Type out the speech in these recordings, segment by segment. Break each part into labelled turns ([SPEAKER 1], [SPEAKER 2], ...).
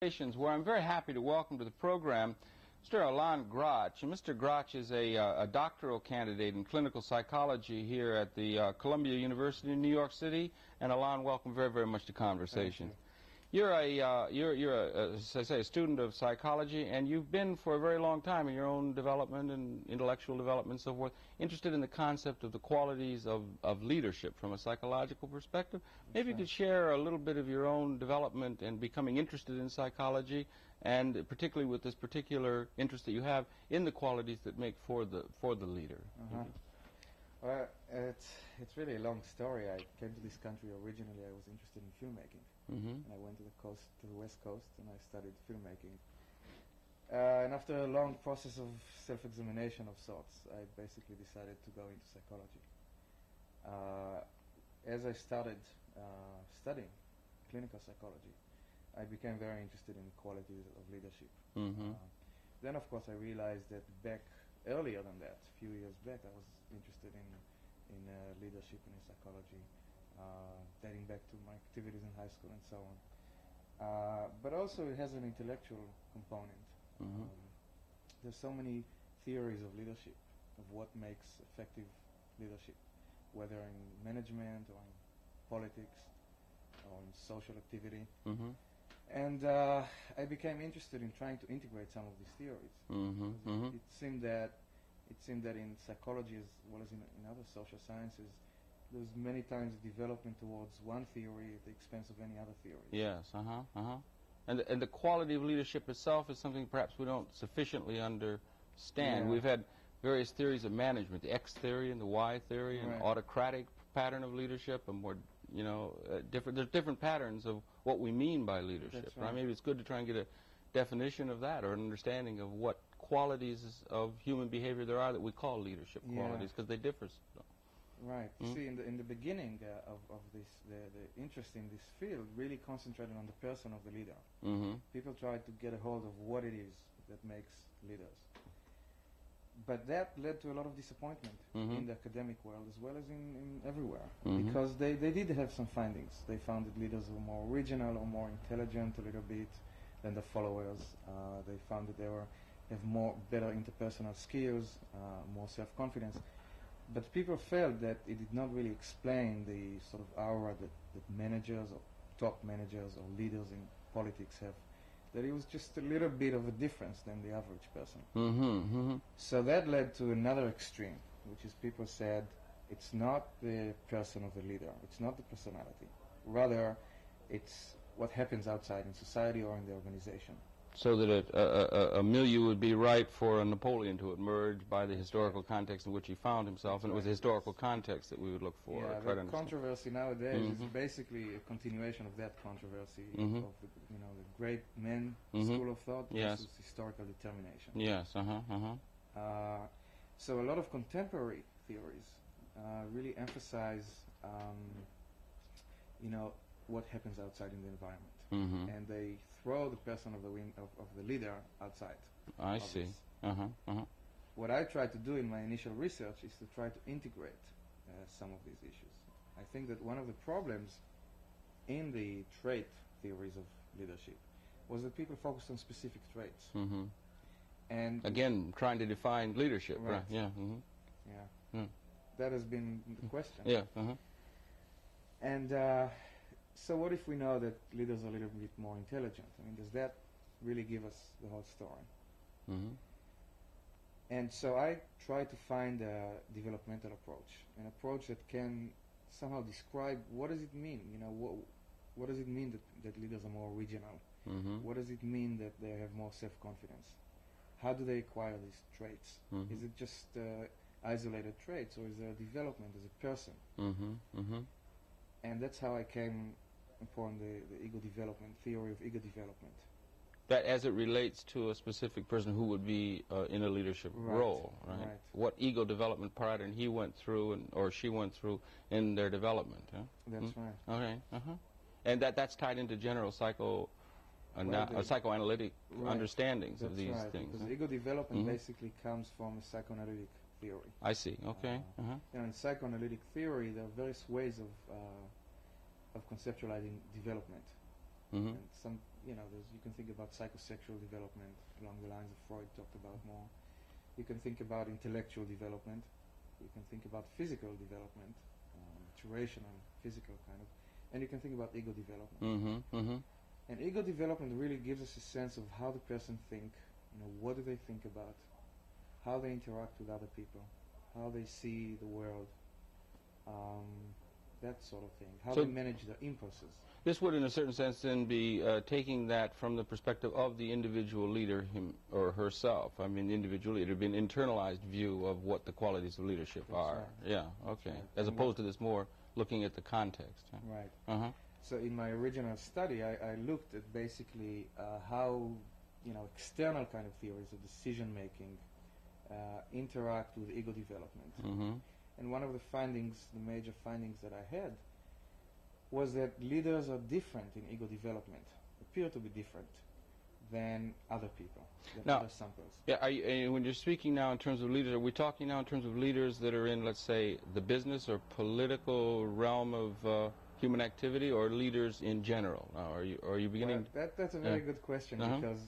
[SPEAKER 1] Where I'm very happy to welcome to the program Mr. Alon Gratch. And Mr. Gratch is a doctoral candidate in clinical psychology here at the Columbia University in New York City. And Alon, welcome very, very much to Conversation. You're as I say, a student of psychology, and you've been for a very long time in your own development and intellectual development and so forth, interested in the concept of the qualities of leadership from a psychological perspective. Maybe you could share a little bit of your own development and becoming interested in psychology, and particularly with this particular interest that you have in the qualities that make for the leader.
[SPEAKER 2] Well, it's really a long story. I came to this country originally. I was interested in filmmaking, and I went to the West Coast, and I studied filmmaking. And after a long process of self-examination of sorts, I basically decided to go into psychology. As I started studying clinical psychology, I became very interested in qualities of leadership. Then, of course, I realized that earlier than that, a few years back, I was interested in leadership and in psychology, dating back to my activities in high school and so on. But also it has an intellectual component. There's so many theories of leadership, of what makes effective leadership, whether in management or in politics or in social activity. And I became interested in trying to integrate some of these theories. It seemed that in psychology as well as in other social sciences, there's many times development towards one theory at the expense of any other theory.
[SPEAKER 1] Yes, And the quality of leadership itself is something perhaps we don't sufficiently understand. We've had various theories of management, the X theory and the Y theory, and autocratic pattern of leadership, and more, there's different patterns of what we mean by leadership. Right? Maybe it's good to try and get a definition of that, or an understanding of what qualities of human behavior there are that we call leadership qualities, because they differ.
[SPEAKER 2] Right. See, in the beginning of this, the interest in this field really concentrated on the person of the leader. People tried to get a hold of what it is that makes leaders. But that led to a lot of disappointment in the academic world as well as in everywhere, because they did have some findings. They found that leaders were more original or more intelligent a little bit than the followers. They found that they have better interpersonal skills, more self-confidence. But people felt that it did not really explain the sort of aura that managers or top managers or leaders in politics have, that it was just a little bit of a difference than the average person. So that led to another extreme, which is people said it's not the person of the leader, it's not the personality, rather it's what happens outside in society or in the organization.
[SPEAKER 1] So that a milieu would be right for a Napoleon to emerge by the historical context in which he found himself, and it was the historical context that we would look for.
[SPEAKER 2] Yeah, the controversy nowadays is basically a continuation of that controversy of the great men school of thought versus historical determination.
[SPEAKER 1] Yes.
[SPEAKER 2] So a lot of contemporary theories really emphasize, what happens outside in the environment, and they throw the person of the leader outside.
[SPEAKER 1] I see.
[SPEAKER 2] What I try to do in my initial research is to try to integrate some of these issues. I think that one of the problems in the trait theories of leadership was that people focused on specific traits. And
[SPEAKER 1] again, trying to define leadership, right?
[SPEAKER 2] That has been the question. And so what if we know that leaders are a little bit more intelligent? I mean, does that really give us the whole story? And so I try to find a developmental approach, an approach that can somehow describe what does it mean, what does it mean that leaders are more original? What does it mean that they have more self-confidence? How do they acquire these traits? Is it just isolated traits, or is there a development as a person? And that's how I came upon the ego development, theory of ego development.
[SPEAKER 1] That as it relates to a specific person who would be in a leadership role, right? What ego development pattern he went through or she went through in their development.
[SPEAKER 2] That's right.
[SPEAKER 1] Okay. And that's tied into general psychoanalytic understandings of these things.
[SPEAKER 2] Because ego development basically comes from a psychoanalytic theory.
[SPEAKER 1] I see. Okay.
[SPEAKER 2] In psychoanalytic theory, there are various ways of conceptualizing development. And you know, you can think about psychosexual development along the lines of Freud talked about more. You can think about intellectual development. You can think about physical development, maturation and physical kind of, and you can think about ego development. And ego development really gives us a sense of how the person think, you know, what do they think about, how they interact with other people, how they see the world, that sort of thing, how they manage their impulses.
[SPEAKER 1] This would, in a certain sense, then be taking that from the perspective of the individual leader, him or herself. I mean, the individual leader, it'd be an internalized view of what the qualities of leadership are.
[SPEAKER 2] Right.
[SPEAKER 1] Yeah, okay.
[SPEAKER 2] Right.
[SPEAKER 1] As opposed to this more looking at the context.
[SPEAKER 2] Right. So in my original study, I looked at basically how, you know, external kind of theories of decision making interact with ego development. And one of the findings, the major findings that I had, was that leaders are different in ego development, appear to be different than other people, than other samples.
[SPEAKER 1] Yeah, when you're speaking now in terms of leaders, are we talking now in terms of leaders that are in, let's say, the business or political realm of human activity, or leaders in general? Now, are you beginning?
[SPEAKER 2] Well, that's a very good question, because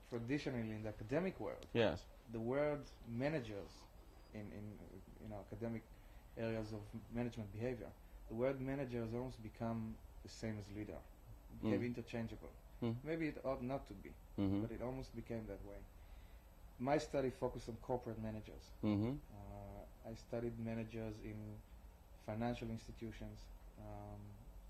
[SPEAKER 2] traditionally in the academic world, the word managers in you know, academic areas of management behavior, the word manager has almost become the same as leader, became interchangeable. Maybe it ought not to be, but it almost became that way. My study focused on corporate managers. I studied managers in financial institutions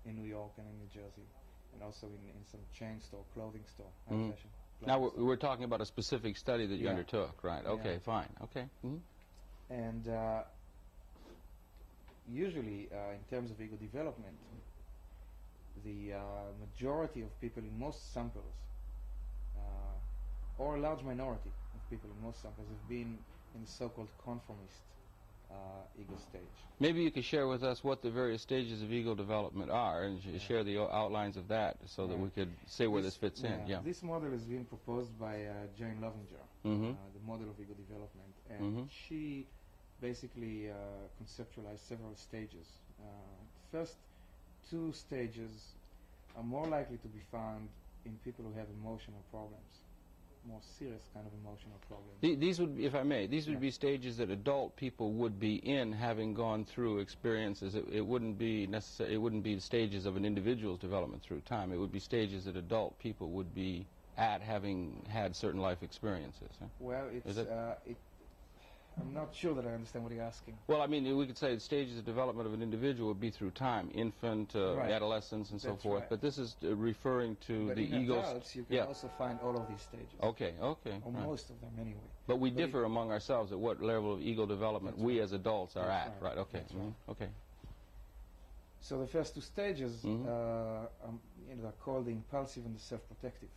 [SPEAKER 2] in New York and in New Jersey, and also in some chain store, clothing store, high fashion.
[SPEAKER 1] Now we're talking about a specific study that you undertook, right? Okay, fine. Okay.
[SPEAKER 2] And usually, in terms of ego development, the majority of people in most samples, or a large minority of people in most samples, have been in the so-called conformist ego stage.
[SPEAKER 1] Maybe you could share with us what the various stages of ego development are, and share the outlines of that, so that we could say where this fits in.
[SPEAKER 2] This model has been proposed by Jane Lovinger, the model of ego development, and she basically conceptualized several stages. First two stages are more likely to be found in people who have emotional problems, more serious kind of emotional problems.
[SPEAKER 1] These would, if I may, these would be stages that adult people would be in, having gone through experiences. It wouldn't be necessary. It wouldn't be stages of an individual's development through time. It would be stages that adult people would be at, having had certain life experiences.
[SPEAKER 2] Well, I'm not sure that I understand what you're asking.
[SPEAKER 1] Well, I mean, we could say the stages of development of an individual would be through time, infant, adolescence, and so forth. But this is referring to the egos.
[SPEAKER 2] Adults, you can also find all of these stages.
[SPEAKER 1] Okay.
[SPEAKER 2] Or most of them, anyway.
[SPEAKER 1] But we differ among ourselves at what level of ego development we as adults are at. Right. Okay. Okay.
[SPEAKER 2] So the first two stages are called the impulsive and the self-protective,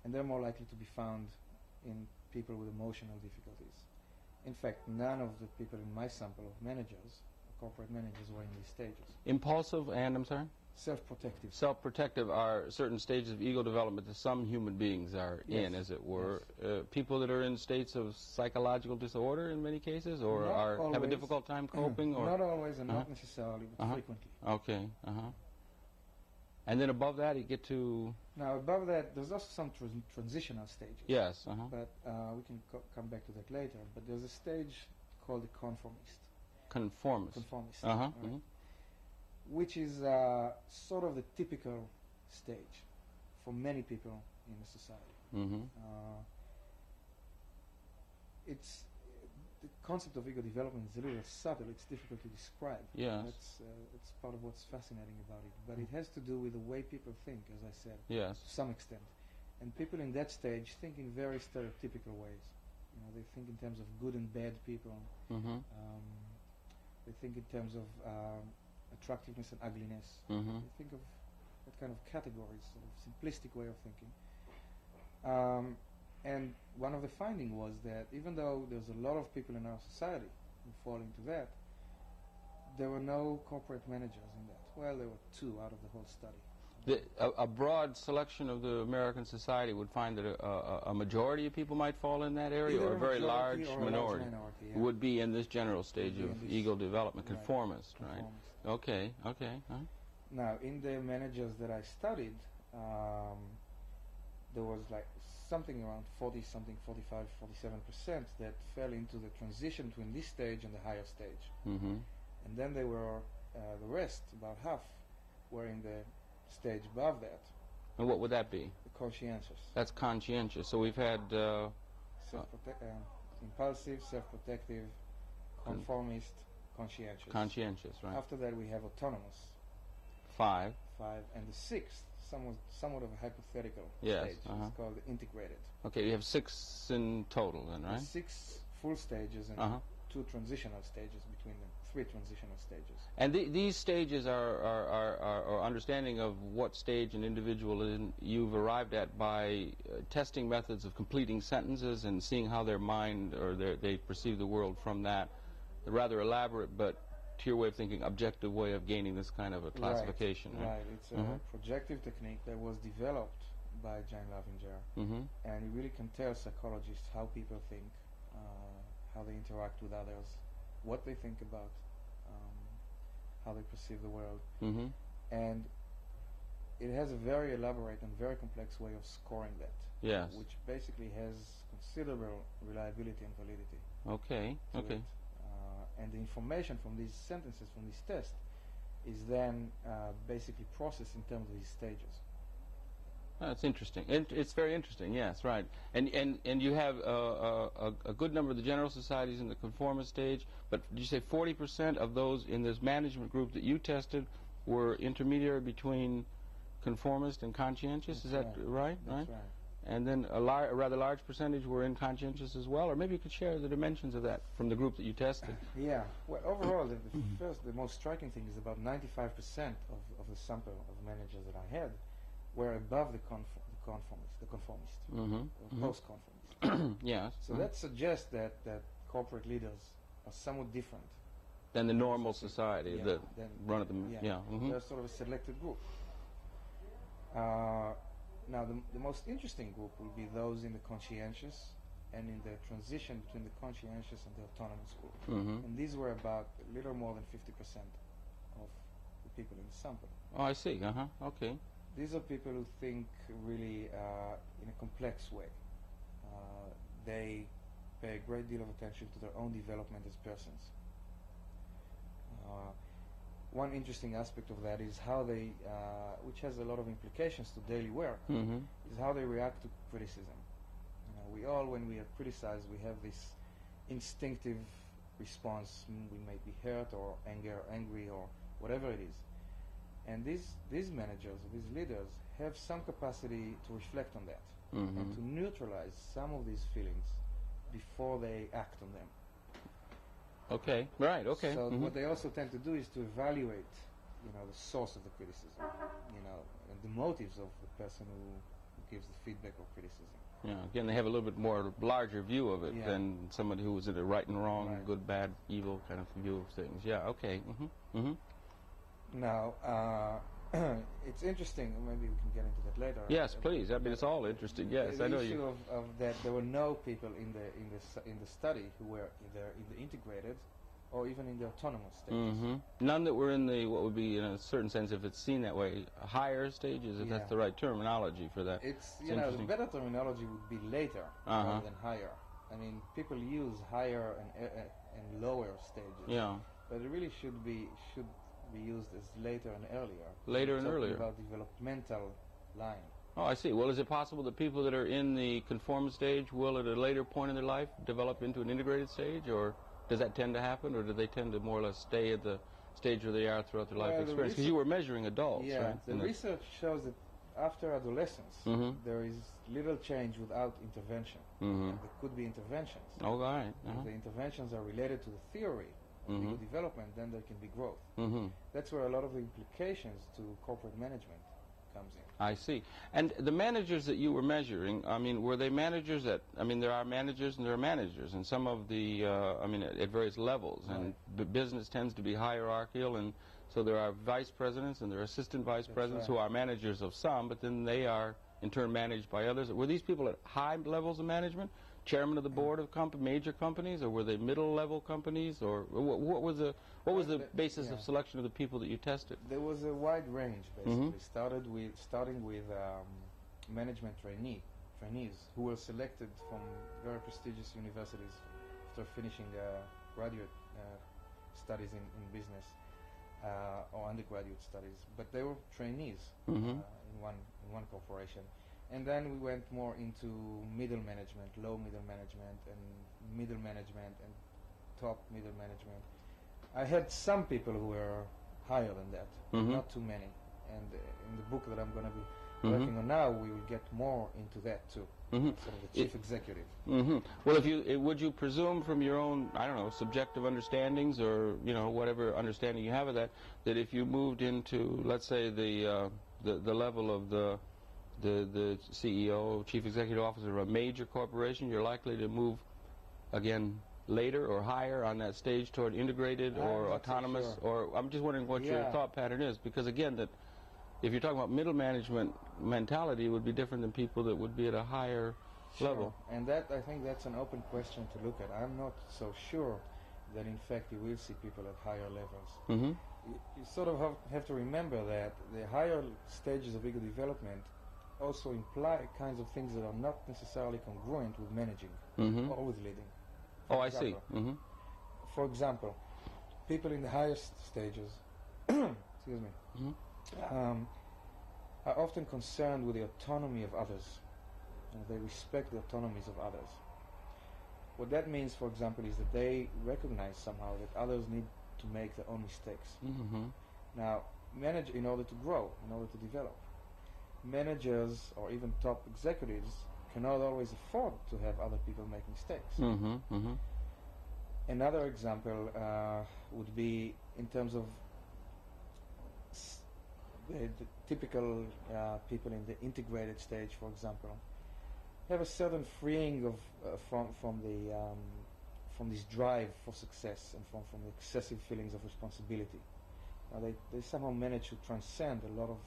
[SPEAKER 2] and they're more likely to be found in people with emotional difficulties. In fact, none of the people in my sample of managers, corporate managers, were in these stages.
[SPEAKER 1] Impulsive and, I'm sorry?
[SPEAKER 2] Self-protective.
[SPEAKER 1] Self-protective are certain stages of ego development that some human beings are in, as it were. People that are in states of psychological disorder in many cases, or have a difficult time coping? Or
[SPEAKER 2] not always, and not necessarily, but frequently.
[SPEAKER 1] Okay. And then above that, you get to...
[SPEAKER 2] Now, above that, there's also some transitional stages.
[SPEAKER 1] Yes.
[SPEAKER 2] But we can come back to that later. But there's a stage called the conformist.
[SPEAKER 1] Conformist.
[SPEAKER 2] Which is sort of the typical stage for many people in the society. It's the concept of ego development is a little subtle. It's difficult to describe.
[SPEAKER 1] Yes.
[SPEAKER 2] That's part of what's fascinating about it. But it has to do with the way people think, as I said.
[SPEAKER 1] Yes.
[SPEAKER 2] To some extent. And people in that stage think in very stereotypical ways. You know, they think in terms of good and bad people. They think in terms of attractiveness and ugliness. They think of that kind of categories, sort of simplistic way of thinking. And one of the findings was that even though there's a lot of people in our society who fall into that, there were no corporate managers in that. Well, there were two out of the whole study.
[SPEAKER 1] A broad selection of the American society would find that a majority of people might fall in that area, or a very large minority would be in this general stage of ego development, conformist, right? Okay.
[SPEAKER 2] Now, in the managers that I studied, there was like something around 40-something, 45, 47% that fell into the transition between this stage and the higher stage. And then they were, the rest, about half, were in the stage above that.
[SPEAKER 1] And what would that be?
[SPEAKER 2] The conscientious.
[SPEAKER 1] That's conscientious. So we've had
[SPEAKER 2] impulsive, self-protective, conformist, conscientious.
[SPEAKER 1] Conscientious, right.
[SPEAKER 2] After that we have autonomous.
[SPEAKER 1] 5.
[SPEAKER 2] And the sixth, somewhat of a hypothetical
[SPEAKER 1] yes,
[SPEAKER 2] stage. It's called the integrated.
[SPEAKER 1] Okay, you have 6 in total then, right?
[SPEAKER 2] 6 full stages and 2 transitional stages between them. 3 transitional stages.
[SPEAKER 1] And these stages are understanding of what stage an individual in you've arrived at by testing methods of completing sentences and seeing how their mind or they perceive the world from that. A rather elaborate, but to your way of thinking, objective way of gaining this kind of a classification.
[SPEAKER 2] Right. It's a projective technique that was developed by Jane Lavinger, and it really can tell psychologists how people think, how they interact with others, what they think about, how they perceive the world, and it has a very elaborate and very complex way of scoring that.
[SPEAKER 1] Yes.
[SPEAKER 2] Which basically has considerable reliability and validity.
[SPEAKER 1] Okay. Okay.
[SPEAKER 2] And the information from these sentences, from this test, is then basically processed in terms of these stages.
[SPEAKER 1] That's interesting. It's very interesting. Yes, right. And you have a good number of the general societies in the conformist stage. But did you say 40% of those in this management group that you tested were intermediary between conformist and conscientious? Is that right?
[SPEAKER 2] That's right.
[SPEAKER 1] And then a rather large percentage were in conscientious as well, or maybe you could share the dimensions of that from the group that you tested.
[SPEAKER 2] Yeah. Well, overall, the most striking thing is about 95% of the sample of managers that I had were above the conformist, or post-conformist.
[SPEAKER 1] Yes.
[SPEAKER 2] So that suggests that corporate leaders are somewhat different
[SPEAKER 1] than the normal society, the run of the
[SPEAKER 2] They're sort of a selected group. Now, the most interesting group will be those in the conscientious and in the transition between the conscientious and the autonomous group. And these were about a little more than 50% of the people in the sample.
[SPEAKER 1] Oh, I see. Okay.
[SPEAKER 2] These are people who think really in a complex way. They pay a great deal of attention to their own development as persons. One interesting aspect of that is how they, which has a lot of implications to daily work, is how they react to criticism. We all, when we are criticized, we have this instinctive response. We may be hurt or angry or whatever it is. And these managers, these leaders, have some capacity to reflect on that and to neutralize some of these feelings before they act on them.
[SPEAKER 1] Okay, right, okay.
[SPEAKER 2] So what they also tend to do is to evaluate, the source of the criticism, and the motives of the person who gives the feedback or criticism.
[SPEAKER 1] Yeah, again, they have a little bit more larger view of it than somebody who was in a right and wrong, good, bad, evil kind of view of things. Yeah, okay.
[SPEAKER 2] Now, it's interesting. Maybe we can get into that later.
[SPEAKER 1] Yes, please. I mean, it's all interesting. Yes, I know you.
[SPEAKER 2] The issue of that there were no people in the study who were either in the integrated or even in the autonomous stages.
[SPEAKER 1] None that were in the what would be, in a certain sense, if it's seen that way, higher stages. If that's the right terminology for that.
[SPEAKER 2] It's the better terminology would be later rather than higher. I mean, people use higher and lower stages.
[SPEAKER 1] Yeah.
[SPEAKER 2] But it really should be used as later and earlier.
[SPEAKER 1] Later and earlier.
[SPEAKER 2] About developmental line.
[SPEAKER 1] Oh, I see. Well, is it possible that people that are in the conformist stage will, at a later point in their life, develop into an integrated stage, or does that tend to happen, or do they tend to more or less stay at the stage where they are throughout their life experience? Because you were measuring adults, right?
[SPEAKER 2] The research shows that after adolescence, there is little change without intervention. There could be interventions.
[SPEAKER 1] Oh, right.
[SPEAKER 2] If the interventions are related to the theory of development, then there can be growth. That's where a lot of the implications to corporate management comes in.
[SPEAKER 1] I see. And the managers that you were measuring, I mean, were they managers that, I mean, there are managers and there are managers, and some of the, I mean, at various levels, and the business tends to be hierarchical, and so there are vice presidents and there are assistant vice presidents who are managers of some, but then they are in turn managed by others. Were these people at high levels of management? chairman of the board of major companies, or were they middle-level companies, or what was the basis of selection of the people that you tested?
[SPEAKER 2] There was a wide range, basically. Starting with management trainees who were selected from very prestigious universities after finishing graduate studies in business or undergraduate studies, but they were trainees in one corporation. And then we went more into middle management, low middle management, and middle management, and top middle management. I had some people who were higher than that, not too many. And in the book that I'm going to be working on now, we will get more into that too, sort of the chief executive.
[SPEAKER 1] Well, would you presume from your own, I don't know, subjective understandings, or whatever understanding you have of that, that if you moved into, let's say, the level of the CEO, chief executive officer of a major corporation, you're likely to move again later or higher on that stage toward integrated or autonomous?
[SPEAKER 2] So sure.
[SPEAKER 1] Or I'm just wondering what your thought pattern is, because again, that if you're talking about middle management mentality, it would be different than people that would be at a higher level.
[SPEAKER 2] And that, I think that's an open question to look at. I'm not so sure that in fact you will see people at higher levels. You sort of have to remember that the higher stages of ego development also imply kinds of things that are not necessarily congruent with managing or with leading.
[SPEAKER 1] Oh, I see.
[SPEAKER 2] For example, people in the highest stages excuse me, are often concerned with the autonomy of others. They respect the autonomies of others. What that means, for example, is that they recognize somehow that others need to make their own mistakes. Now, manage in order to grow, in order to develop. Managers or even top executives cannot always afford to have other people make mistakes. Another example would be in terms of the typical people in the integrated stage, for example, have a certain freeing of from this drive for success and from the excessive feelings of responsibility. They somehow manage to transcend a lot of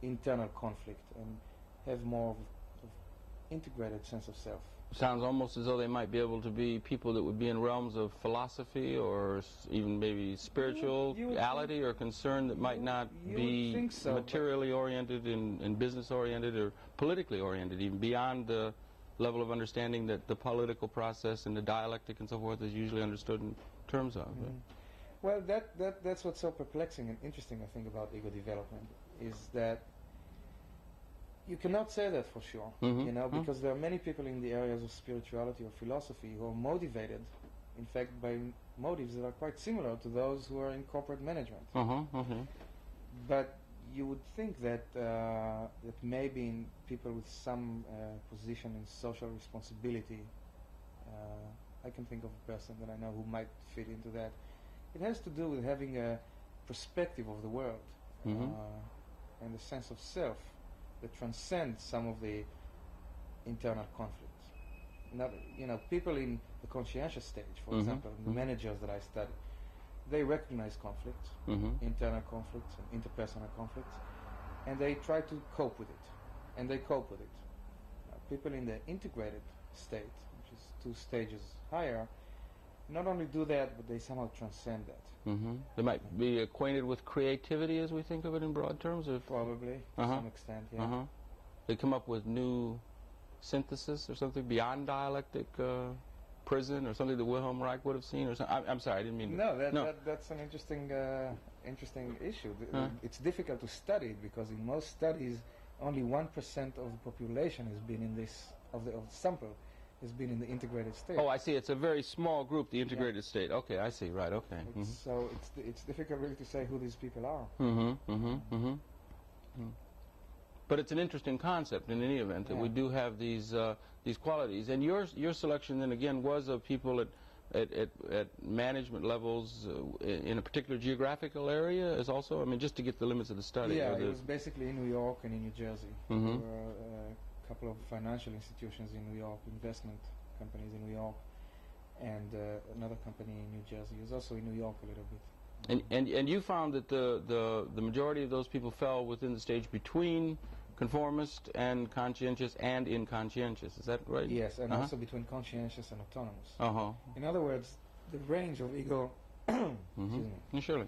[SPEAKER 2] internal conflict and have more of integrated sense of self.
[SPEAKER 1] Sounds almost as though they might be able to be people that would be in realms of philosophy or even maybe spirituality or concern that might not be materially oriented and business oriented or politically oriented, even beyond the level of understanding that the political process and the dialectic and so forth is usually understood in terms of.
[SPEAKER 2] Well, that's what's so perplexing and interesting, I think, about ego development, is that you cannot say that for sure, because there are many people in the areas of spirituality or philosophy who are motivated, in fact, by motives that are quite similar to those who are in corporate management. But you would think that that maybe in people with some position in social responsibility, I can think of a person that I know who might fit into that. It has to do with having a perspective of the world and a sense of self that transcends some of the internal conflicts. Now, people in the conscientious stage, for example, the managers that I study, they recognize conflicts, internal conflicts and interpersonal conflicts, and they try to cope with it, and they cope with it. Now, people in the integrated state, which is 2 stages higher, not only do that, but they somehow transcend that.
[SPEAKER 1] They might be acquainted with creativity, as we think of it in broad terms?
[SPEAKER 2] Probably, to some extent, yeah.
[SPEAKER 1] They come up with new synthesis or something beyond dialectic prison or something that Wilhelm Reich would have seen? Or something? I'm sorry, I didn't mean to.
[SPEAKER 2] No, that's an interesting issue. It's difficult to study it because in most studies, only 1% of the population has been in this, of the sample, has been in the integrated state.
[SPEAKER 1] Oh, I see. It's a very small group, the integrated state. Okay, I see. Right, okay.
[SPEAKER 2] So it's difficult really to say who these people are.
[SPEAKER 1] But it's an interesting concept in any event that we do have these qualities. And your selection then again was of people at management levels in a particular geographical area as also? I mean, just to get the limits of the study.
[SPEAKER 2] Yeah, it was basically in New York and in New Jersey. There were a couple of financial institutions in New York, investment companies in New York, and another company in New Jersey. It was also in New York a little bit.
[SPEAKER 1] And you found that the majority of those people fell within the stage between conformist and conscientious and inconscientious. Is that right?
[SPEAKER 2] Yes, and also between conscientious and autonomous.
[SPEAKER 1] Uh-huh.
[SPEAKER 2] In other words, the range of ego, excuse me,
[SPEAKER 1] surely.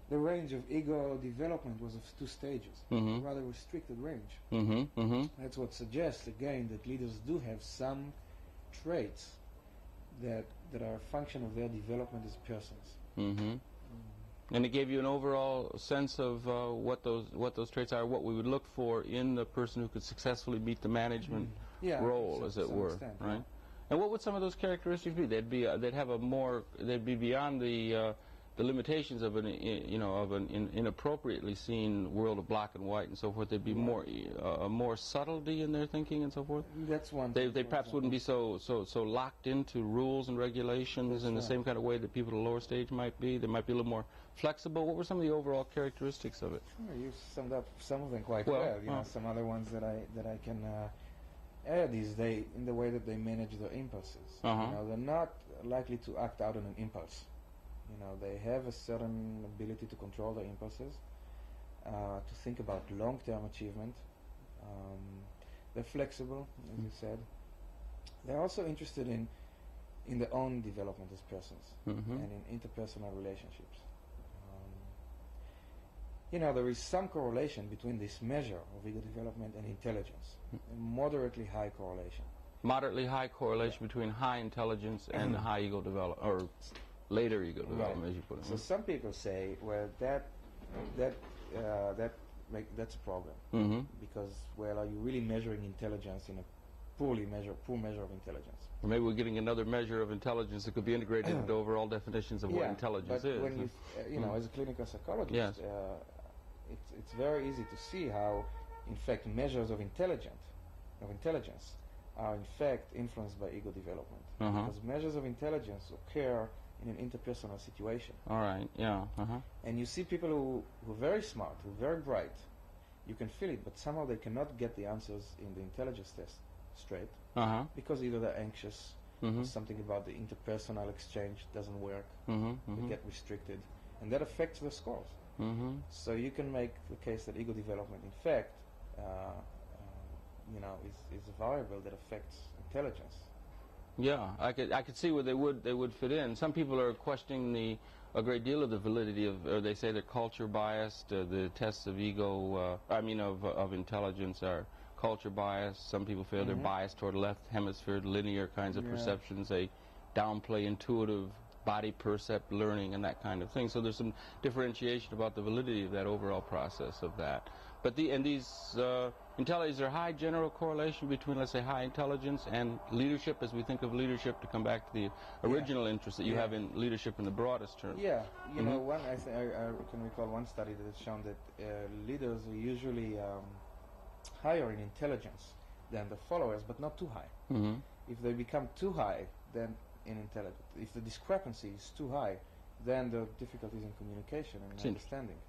[SPEAKER 2] The range of ego development was of 2 stages, a rather restricted range. That's what suggests, again, that leaders do have some traits that are a function of their development as persons.
[SPEAKER 1] And it gave you an overall sense of what those traits are, what we would look for in the person who could successfully meet the management role, as it were,
[SPEAKER 2] extent,
[SPEAKER 1] right? And what would some of those characteristics be? They'd have a more, they'd be beyond the limitations of an inappropriately seen world of black and white and so forth. There'd be more subtlety in their thinking and so forth.
[SPEAKER 2] That's one.
[SPEAKER 1] They perhaps wouldn't be so locked into rules and regulations in the same kind of way that people at a lower stage might be. They might be a little more flexible. What were some of the overall characteristics of it?
[SPEAKER 2] You summed up some of them quite well. You know, some other ones that I can add is in the way that they manage their impulses. You know, they're not likely to act out on an impulse. You know, they have a certain ability to control their impulses, to think about long-term achievement. They're flexible, as you said. They're also interested in their own development as persons and in interpersonal relationships. You know, there is some correlation between this measure of ego development and intelligence, a moderately high correlation.
[SPEAKER 1] Moderately high correlation between high intelligence and high ego development, or later ego development, as you put it.
[SPEAKER 2] So some people say, well, that's a problem because, well, are you really measuring intelligence in a poor measure of intelligence?
[SPEAKER 1] Or maybe we're getting another measure of intelligence that could be integrated into overall definitions of what intelligence is.
[SPEAKER 2] But when you know, as a clinical psychologist, it's very easy to see how, in fact, measures of intelligence are in fact influenced by ego development. Because measures of intelligence occur in an interpersonal situation.
[SPEAKER 1] All right,
[SPEAKER 2] And you see people who are very smart, who are very bright. You can feel it, but somehow they cannot get the answers in the intelligence test straight because either they're anxious, or something about the interpersonal exchange doesn't work, they get restricted, and that affects their scores. So you can make the case that ego development, in fact, you know, is a variable that affects intelligence.
[SPEAKER 1] Yeah, I could see where they would fit in. Some people are questioning a great deal of the validity of, or they say they're culture biased. The tests of ego, of intelligence are culture biased. Some people feel they're biased toward left hemisphere, linear kinds of perceptions. They downplay intuitive body percept learning and that kind of thing. So there's some differentiation about the validity of that overall process of that. But these intelligence, is there high general correlation between, let's say, high intelligence and leadership, as we think of leadership, to come back to the original interest that you have in leadership in the broadest term?
[SPEAKER 2] Yeah, you know, I can recall one study that has shown that leaders are usually higher in intelligence than the followers, but not too high. If they become too high, then in intelligence, if the discrepancy is too high, then there are difficulties in communication and understanding.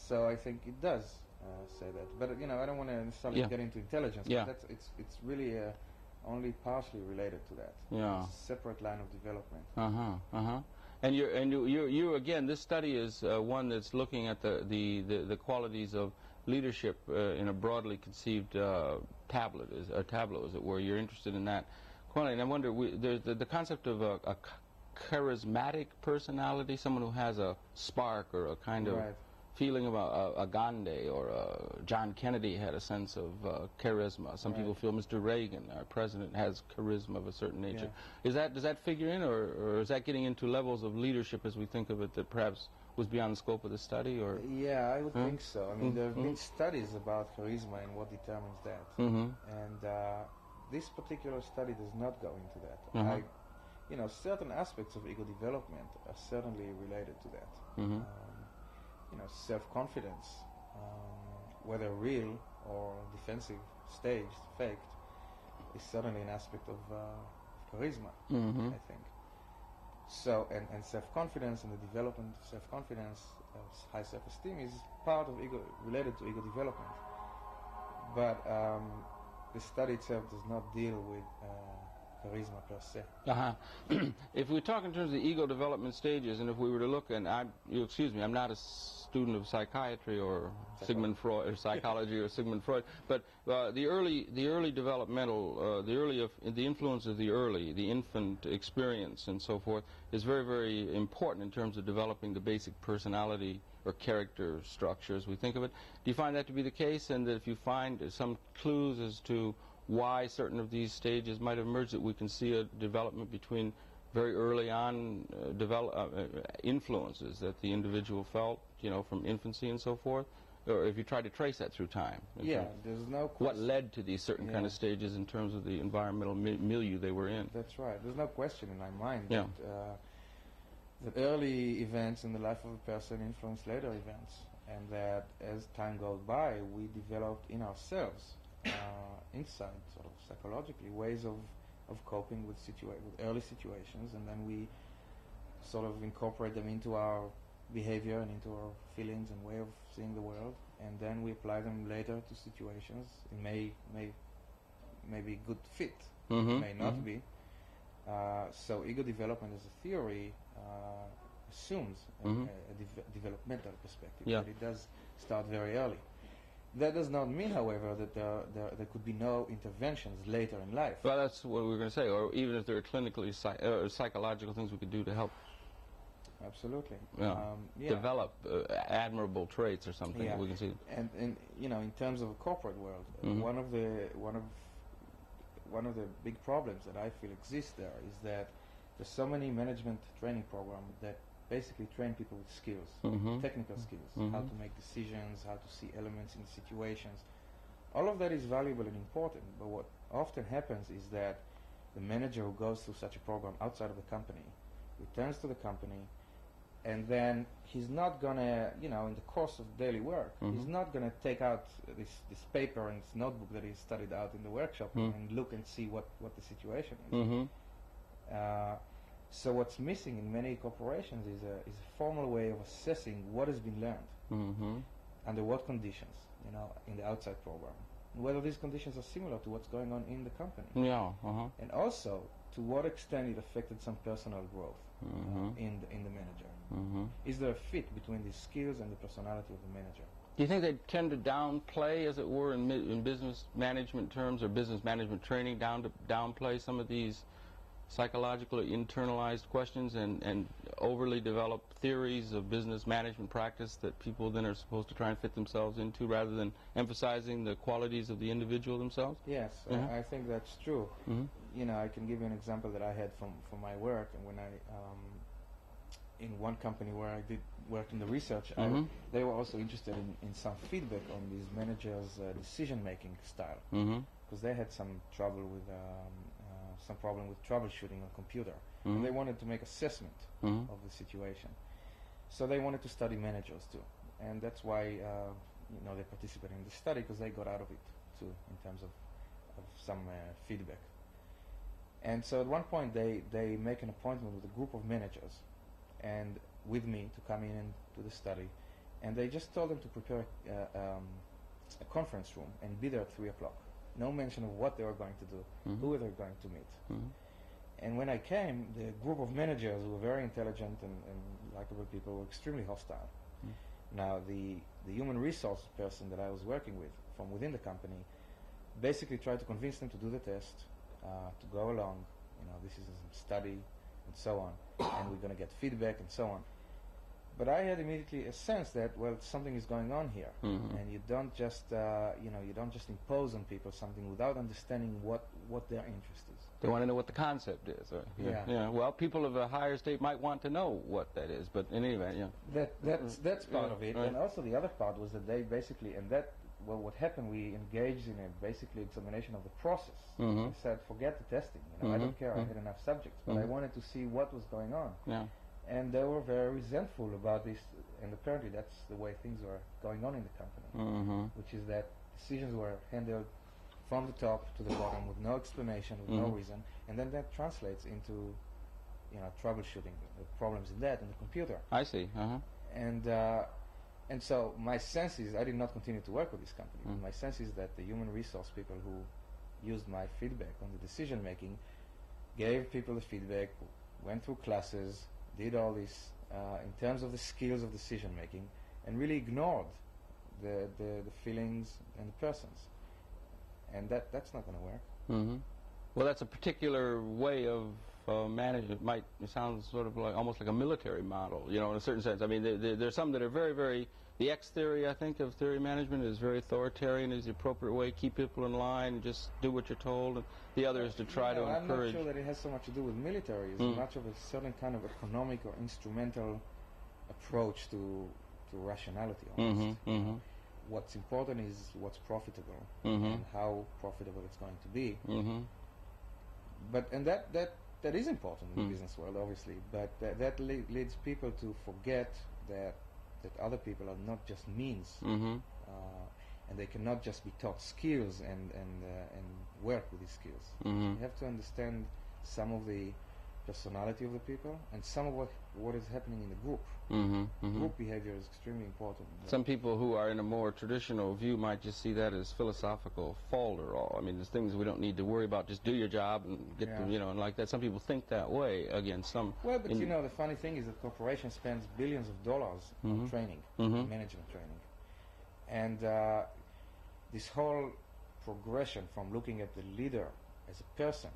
[SPEAKER 2] So I think it does say that, but you know, I don't want to necessarily get into intelligence. But it's really only partially related to that. It's a separate line of development.
[SPEAKER 1] And you again, this study is one that's looking at the qualities of leadership in a broadly conceived tableau, as it were. You're interested in that quality, and I wonder, there's the concept of a charismatic personality, someone who has a spark or a kind of feeling about a Gandhi or John Kennedy had a sense of charisma. Some people feel Mr. Reagan, our president, has charisma of a certain nature. Does that figure in, or is that getting into levels of leadership as we think of it that perhaps was beyond the scope of the study? Or
[SPEAKER 2] yeah, I would think so. I mean, there have been studies about charisma and what determines that, and this particular study does not go into that. You know, certain aspects of ego development are certainly related to that. You know, self-confidence, whether real or defensive, staged, faked, is certainly an aspect of charisma, I think. So, and self-confidence and the development of self-confidence, high self-esteem, is part of ego, related to ego development. But the study itself does not deal with charisma per se.
[SPEAKER 1] If we talk in terms of the ego development stages, and if we were to look, and excuse me, I'm not a student of psychiatry or Sigmund Freud, or psychology or Sigmund Freud, but the early developmental, the influence of the infant experience and so forth is very, very important in terms of developing the basic personality or character structure as we think of it. Do you find that to be the case, and that if you find some clues as to why certain of these stages might have emerged, that we can see a development between very early on influences that the individual felt, you know, from infancy and so forth? Or if you try to trace that through time?
[SPEAKER 2] Yeah, there's no question.
[SPEAKER 1] What led to these certain kind of stages in terms of the environmental milieu they were in?
[SPEAKER 2] That's right. There's no question in my mind
[SPEAKER 1] that
[SPEAKER 2] early events in the life of a person influence later events, and that as time goes by, we developed in ourselves insight, sort of psychologically, ways of coping with early situations, and then we sort of incorporate them into our behavior and into our feelings and way of seeing the world, and then we apply them later to situations. It may be a good fit, may not be. So ego development as a theory assumes a developmental perspective, but it does start very early. That does not mean, however, that there could be no interventions later in life.
[SPEAKER 1] Well, that's what we were going to say, or even if there are clinically psychological things we could do to help
[SPEAKER 2] absolutely
[SPEAKER 1] develop admirable traits or something that we can see.
[SPEAKER 2] And you know, in terms of a corporate world, one of the big problems that I feel exists there is that there's so many management training programs that basically train people with skills, technical skills, how to make decisions, how to see elements in situations. All of that is valuable and important, but what often happens is that the manager who goes through such a program outside of the company returns to the company, and then he's not gonna, you know, in the course of daily work, he's not gonna take out this paper and this notebook that he studied out in the workshop and look and see what the situation is. So what's missing in many corporations is a formal way of assessing what has been learned, under what conditions, you know, in the outside program, and whether these conditions are similar to what's going on in the company. And also to what extent it affected some personal growth in the manager. Is there a fit between the skills and the personality of the manager?
[SPEAKER 1] Do you think they tend to downplay, as it were, in business management terms or business management training, downplay some of these psychological or internalized questions and overly develop theories of business management practice that people then are supposed to try and fit themselves into, rather than emphasizing the qualities of the individual themselves?
[SPEAKER 2] Yes, I think that's true. You know, I can give you an example that I had from my work, and when I in one company where I did work in the research, they were also interested in some feedback on these managers' decision-making style, because they had some trouble with some problem with troubleshooting on computer, and they wanted to make assessment of the situation. So they wanted to study managers too, and that's why you know, they participated in the study, because they got out of it too in terms of some feedback. And so at one point they make an appointment with a group of managers and with me to come in to the study, and they just told them to prepare a conference room and be there at 3 o'clock. No mention of what they were going to do, who they were going to meet. And when I came, the group of managers who were very intelligent and likable people were extremely hostile. Now the human resource person that I was working with from within the company basically tried to convince them to do the test, to go along, you know, this is a study and so on, and we're going to get feedback and so on. But I had immediately a sense that, well, something is going on here, and you don't just, you know, you don't just impose on people something without understanding what their interest is.
[SPEAKER 1] They want to know what the concept is. Well, people of a higher state might want to know what that is, but in any event,
[SPEAKER 2] that's part of it, and also the other part was that they basically, well, what happened, we engaged in a basically examination of the process. I said, forget the testing, you know, I don't care, I had enough subjects, but I wanted to see what was going on. And they were very resentful about this, and apparently that's the way things were going on in the company, which is that decisions were handled from the top to the bottom with no explanation, with no reason, and then that translates into, you know, troubleshooting the problems in the computer.
[SPEAKER 1] I see.
[SPEAKER 2] And so my sense is, I did not continue to work with this company, but my sense is that the human resource people who used my feedback on the decision making gave people the feedback, went through classes, did all this in terms of the skills of decision making, and really ignored the feelings and the persons. And that's not going to work.
[SPEAKER 1] Mm-hmm. Well, that's a particular way of management. It sounds sort of like almost like a military model, you know, in a certain sense. I mean, there's some that are very, very. The X theory, I think, of theory management is very authoritarian. Is the appropriate way. Keep people in line and just do what you're told. And the other is to try to encourage.
[SPEAKER 2] I'm not sure that it has so much to do with military. It's much of a certain kind of economic or instrumental approach to rationality. Almost.
[SPEAKER 1] Mm-hmm, mm-hmm.
[SPEAKER 2] What's important is what's profitable and how profitable it's going to be.
[SPEAKER 1] Mm-hmm.
[SPEAKER 2] But that is important in the business world, obviously. But that leads people to forget that other people are not just means, and they cannot just be taught skills and work with these skills. You have to understand some of the personality of the people and some of what is happening in the group. Group behavior is extremely important.
[SPEAKER 1] Some people who are in a more traditional view might just see that as philosophical falderall. I mean, there's things we don't need to worry about. Just do your job and get them, you know, and like that. Some people think that way. Again, some.
[SPEAKER 2] Well, but you know, the funny thing is that corporation spends billions of dollars on training, management training, and this whole progression from looking at the leader as a person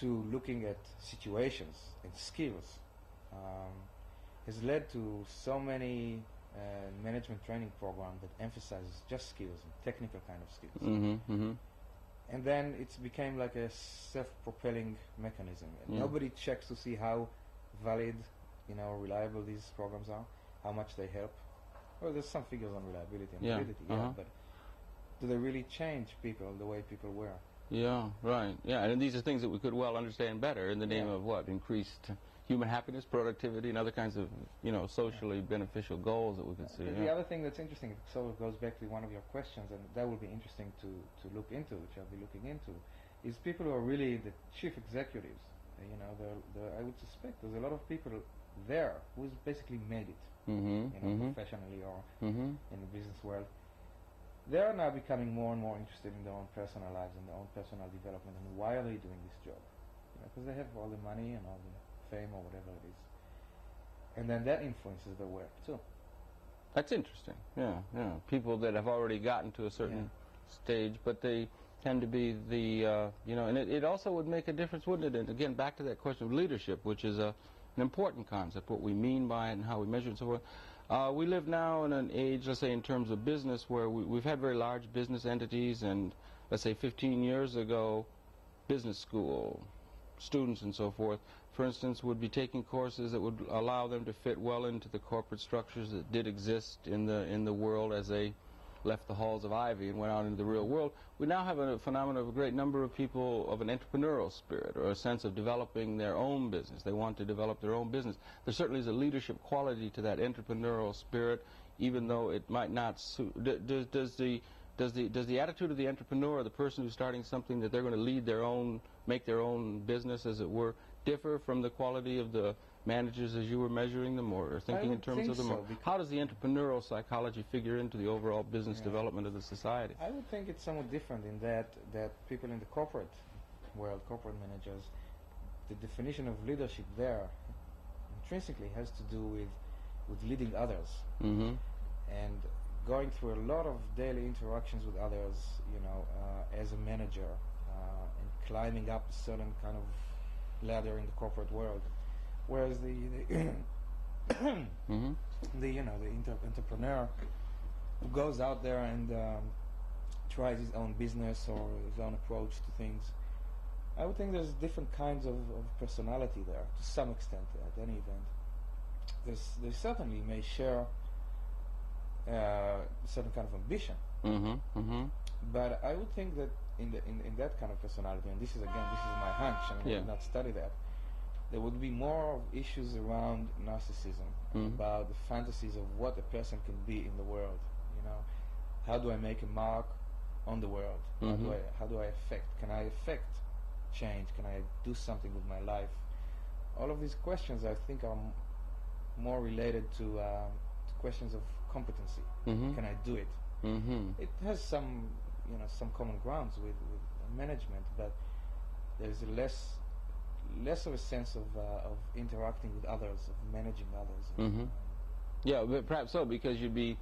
[SPEAKER 2] to looking at situations and skills has led to so many management training programs that emphasizes just skills and technical kind of skills. And then it's became like a self-propelling mechanism. And nobody checks to see how valid, you know, reliable these programs are, how much they help. Well, there's some figures on reliability and validity, but do they really change people the way people were?
[SPEAKER 1] Yeah, right. Yeah, and these are things that we could well understand better in the name of what? Increased human happiness, productivity, and other kinds of, you know, socially beneficial goals that we could see.
[SPEAKER 2] The other thing that's interesting, it sort of goes back to one of your questions, and that will be interesting to look into, which I'll be looking into, is people who are really the chief executives. You know, I would suspect there's a lot of people there who's basically made it, you know, professionally or in the business world. They are now becoming more and more interested in their own personal lives and their own personal development, and why are they doing this job? Because they have all the money and all the fame or whatever it is. And then that influences their work too.
[SPEAKER 1] That's interesting. Yeah. People that have already gotten to a certain stage, but they tend to be the, you know, and it also would make a difference, wouldn't it? And again, back to that question of leadership, which is an important concept, what we mean by it and how we measure it and so forth. We live now in an age, let's say in terms of business, where we've had very large business entities, and let's say 15 years ago, business school students and so forth, for instance, would be taking courses that would allow them to fit well into the corporate structures that did exist in the world as they left the halls of ivy and went out into the real world. We now have a phenomenon of a great number of people of an entrepreneurial spirit or a sense of developing their own business. They want to develop their own business. There certainly is a leadership quality to that entrepreneurial spirit, even though it might not suit. Does the attitude of the entrepreneur, the person who's starting something that they're going to lead their own, make their own business, as it were, differ from the quality of the managers as you were measuring them or thinking in terms of them?
[SPEAKER 2] So,
[SPEAKER 1] how does the entrepreneurial psychology figure into the overall business development of the society?
[SPEAKER 2] I would think it's somewhat different in that people in the corporate world, corporate managers, the definition of leadership there intrinsically has to do with leading others and going through a lot of daily interactions with others, you know, as a manager and climbing up a certain kind of ladder in the corporate world. Whereas the entrepreneur who goes out there and tries his own business or his own approach to things, I would think there's different kinds of personality there to some extent at any event. They certainly may share a certain kind of ambition, but I would think that in that kind of personality, and this is my hunch, I mean, I did not study that, there would be more of issues around narcissism, about the fantasies of what a person can be in the world. You know, how do I make a mark on the world? How do I affect? Can I affect change? Can I do something with my life? All of these questions, I think, are more related to questions of competency. Can I do it? It has some common grounds with management, but there's less of a sense of interacting with others, of managing others.
[SPEAKER 1] Yeah, but perhaps so, because you'd be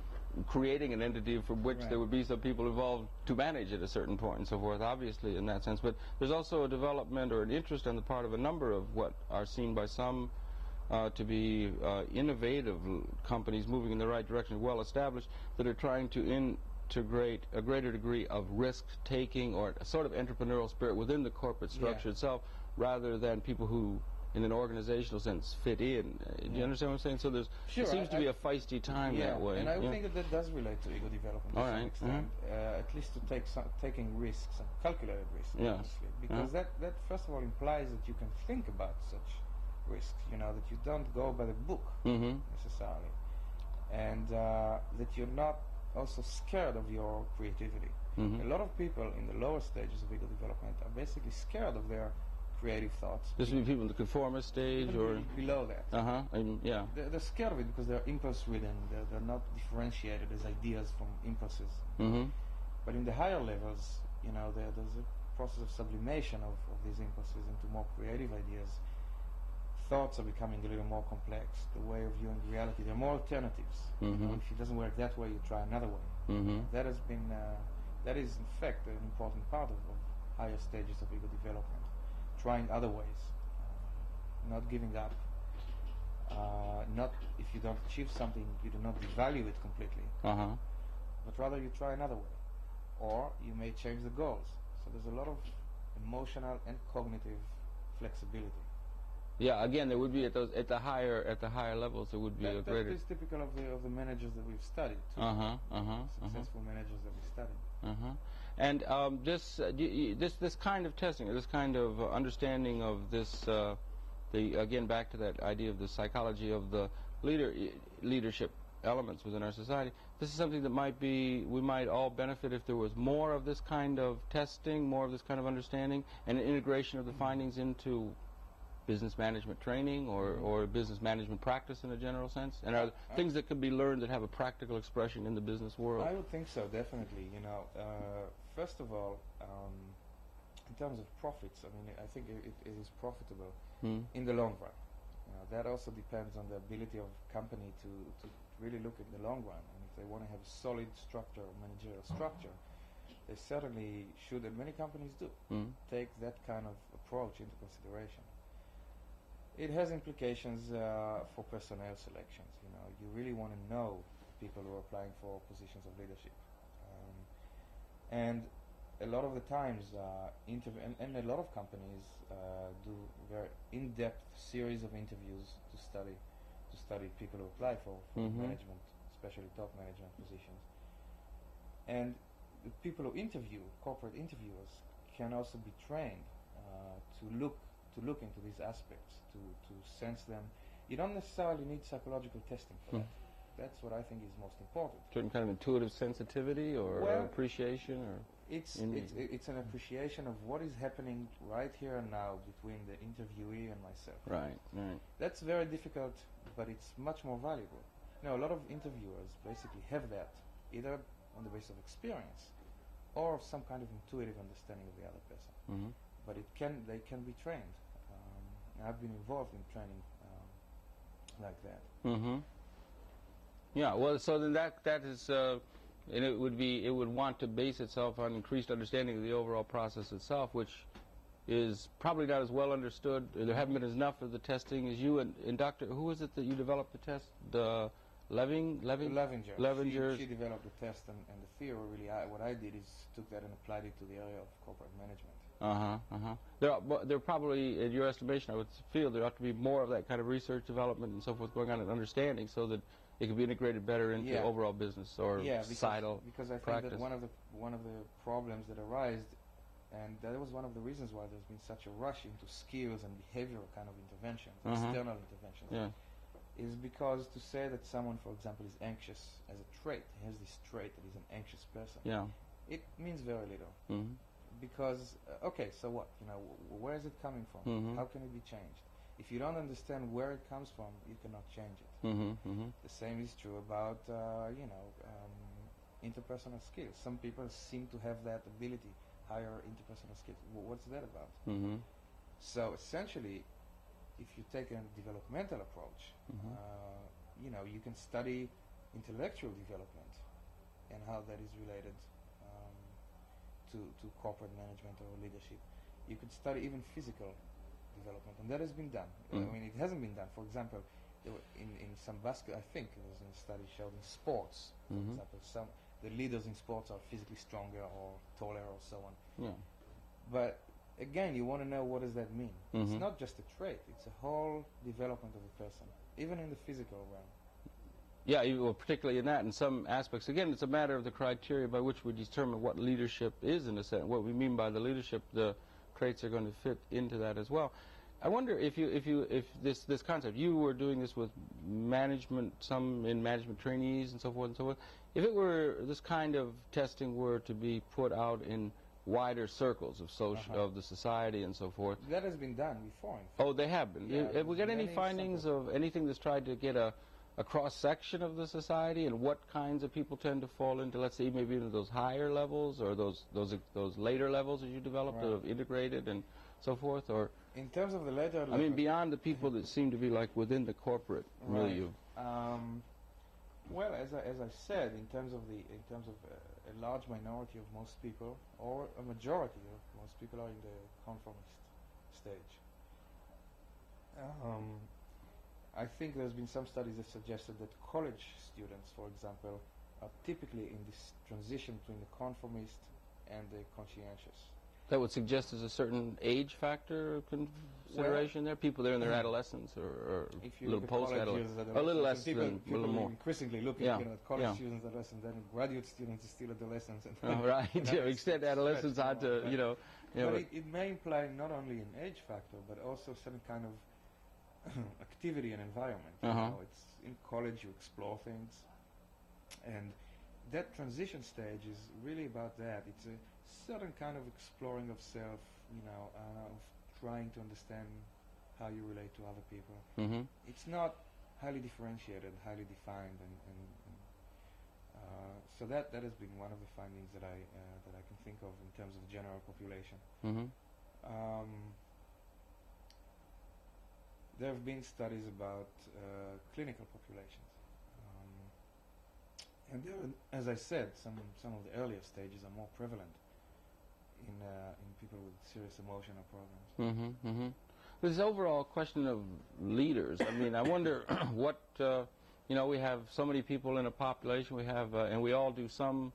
[SPEAKER 1] creating an entity from which there would be some people involved to manage at a certain point and so forth, obviously, in that sense. But there's also a development or an interest on the part of a number of what are seen by some to be innovative companies moving in the right direction, well established, that are trying to integrate a greater degree of risk-taking or a sort of entrepreneurial spirit within the corporate structure itself, rather than people who, in an organizational sense, fit in. Do you understand what I'm saying? So there's it seems to be a feisty time that way.
[SPEAKER 2] And I think that does relate to ego development to some extent, at least to taking risks, and calculated risks, honestly. Because that first of all implies that you can think about such risks, that you don't go by the book necessarily, and that you're not also scared of your creativity. A lot of people in the lower stages of ego development are basically scared of their creative thoughts.
[SPEAKER 1] This would be people in the conformist stage, or
[SPEAKER 2] below that.
[SPEAKER 1] Yeah.
[SPEAKER 2] They're scared of it because they're impulse-ridden. They're not differentiated as ideas from impulses. But in the higher levels, there's a process of sublimation of these impulses into more creative ideas. Thoughts are becoming a little more complex. The way of viewing reality, there are more alternatives. If it doesn't work that way, you try another way. That has been, that is in fact an important part of higher stages of ego development. Trying other ways, not giving up. Not if you don't achieve something, you do not devalue it completely, but rather you try another way, or you may change the goals. So there's a lot of emotional and cognitive flexibility.
[SPEAKER 1] Yeah, again, there would be at the higher levels, there would be a greater.
[SPEAKER 2] That is typical of the managers that we've studied. Successful managers that we studied.
[SPEAKER 1] And this kind of testing, this kind of understanding of this, again, back to that idea of the psychology of the leadership elements within our society. This is something that we might all benefit if there was more of this kind of testing, more of this kind of understanding, and an integration of the findings into business management training or business management practice in a general sense? And are there things that can be learned that have a practical expression in the business world?
[SPEAKER 2] I would think so, definitely. First of all, in terms of profits, I think it is profitable in the long run. That also depends on the ability of a company to really look in the long run. And if they want to have a solid structure, managerial structure, they certainly should, and many companies do, take that kind of approach into consideration. It has implications for personnel selections. You really want to know people who are applying for positions of leadership, and a lot of the times, and a lot of companies do very in-depth series of interviews to study people who apply for management, especially top management positions. And the people who interview, corporate interviewers, can also be trained to look into these aspects, to sense them. You don't necessarily need psychological testing for that. That's what I think is most important.
[SPEAKER 1] Certain kind of intuitive sensitivity or appreciation, or
[SPEAKER 2] it's an appreciation of what is happening right here and now between the interviewee and myself.
[SPEAKER 1] Right.
[SPEAKER 2] That's very difficult, but it's much more valuable. A lot of interviewers basically have that, either on the basis of experience or some kind of intuitive understanding of the other person. But they can be trained. I've been involved in training like that.
[SPEAKER 1] Yeah. Well, so then that is, and it would want to base itself on increased understanding of the overall process itself, which is probably not as well understood. There haven't been enough of the testing as you and Dr. Who was it that you developed the test? The
[SPEAKER 2] Levinger. She developed the test, and the theory really. What I did is took that and applied it to the area of corporate management.
[SPEAKER 1] There probably, in your estimation, I would feel there ought to be more of that kind of research, development, and so forth going on, and understanding, so that it can be integrated better into overall business or societal
[SPEAKER 2] because I think
[SPEAKER 1] practice.
[SPEAKER 2] that one of the problems that arise, and that was one of the reasons why there's been such a rush into skills and behavioral kind of interventions, external interventions, is because to say that someone, for example, is anxious as a trait, has this trait that he's an anxious person, it means very little. Because, so what? Where is it coming from? How can it be changed? If you don't understand where it comes from, you cannot change it. The same is true about, interpersonal skills. Some people seem to have that ability higher interpersonal skills. What's that about?
[SPEAKER 1] Mm-hmm.
[SPEAKER 2] So essentially, if you take a developmental approach,
[SPEAKER 1] Mm-hmm.
[SPEAKER 2] You can study intellectual development and how that is related to corporate management or leadership. You could study even physical development, and that has been done.
[SPEAKER 1] Mm.
[SPEAKER 2] I mean, it hasn't been done. For example, in some I think there was a study showed in sports, for
[SPEAKER 1] Mm-hmm.
[SPEAKER 2] example, the leaders in sports are physically stronger or taller or so on.
[SPEAKER 1] Yeah.
[SPEAKER 2] But again, you want to know, what does that mean?
[SPEAKER 1] Mm-hmm.
[SPEAKER 2] It's not just a trait, it's a whole development of a person, even in the physical realm.
[SPEAKER 1] Yeah, well, particularly in that, in some aspects. Again, it's a matter of the criteria by which we determine what leadership is, in a sense. What we mean by the leadership, the traits are going to fit into that as well. I wonder if this concept, you were doing this with management, some in management trainees and so forth and so forth. If it were, this kind of testing were to be put out in wider circles of of the society and so forth.
[SPEAKER 2] That has been done before.
[SPEAKER 1] Oh, they have been.
[SPEAKER 2] Yeah,
[SPEAKER 1] have we got any findings of anything that's tried to get a cross-section of the society, and what kinds of people tend to fall into, let's say, maybe into those higher levels or those later levels as you develop,
[SPEAKER 2] Right.
[SPEAKER 1] that have integrated and so forth? Or
[SPEAKER 2] In terms of the later
[SPEAKER 1] I mean, beyond the people that seem to be like within the corporate milieu.
[SPEAKER 2] Well, as I said, in terms of a large minority of most people, or a majority of most people, are in the conformist stage. I think there's been some studies that suggested that college students, for example, are typically in this transition between the conformist and the conscientious.
[SPEAKER 1] That would suggest there's a certain age factor consideration there. People there in their adolescence or
[SPEAKER 2] If you
[SPEAKER 1] little
[SPEAKER 2] look at college
[SPEAKER 1] post-adolescent,
[SPEAKER 2] students,
[SPEAKER 1] a little less
[SPEAKER 2] people,
[SPEAKER 1] than, a little
[SPEAKER 2] people
[SPEAKER 1] more.
[SPEAKER 2] increasingly looking
[SPEAKER 1] Yeah,
[SPEAKER 2] at college
[SPEAKER 1] yeah.
[SPEAKER 2] students, adolescents, then graduate students are still adolescents. And
[SPEAKER 1] Oh, right.
[SPEAKER 2] it's
[SPEAKER 1] Extend adolescence
[SPEAKER 2] stretched,
[SPEAKER 1] out to,
[SPEAKER 2] but it may imply not only an age factor, but also some kind of activity and environment. It's in college you explore things, and that transition stage is really about that. It's a certain kind of exploring of self, of trying to understand how you relate to other people.
[SPEAKER 1] Mm-hmm.
[SPEAKER 2] It's not highly differentiated, highly defined, and so that has been one of the findings that I can think of in terms of the general population.
[SPEAKER 1] Mm-hmm.
[SPEAKER 2] There have been studies about clinical populations, and there, as I said, some of the earlier stages are more prevalent in people with serious emotional problems.
[SPEAKER 1] Mm-hmm. Mm-hmm. This overall question of leaders. I mean, I wonder what we have so many people in a population. We have, and we all do some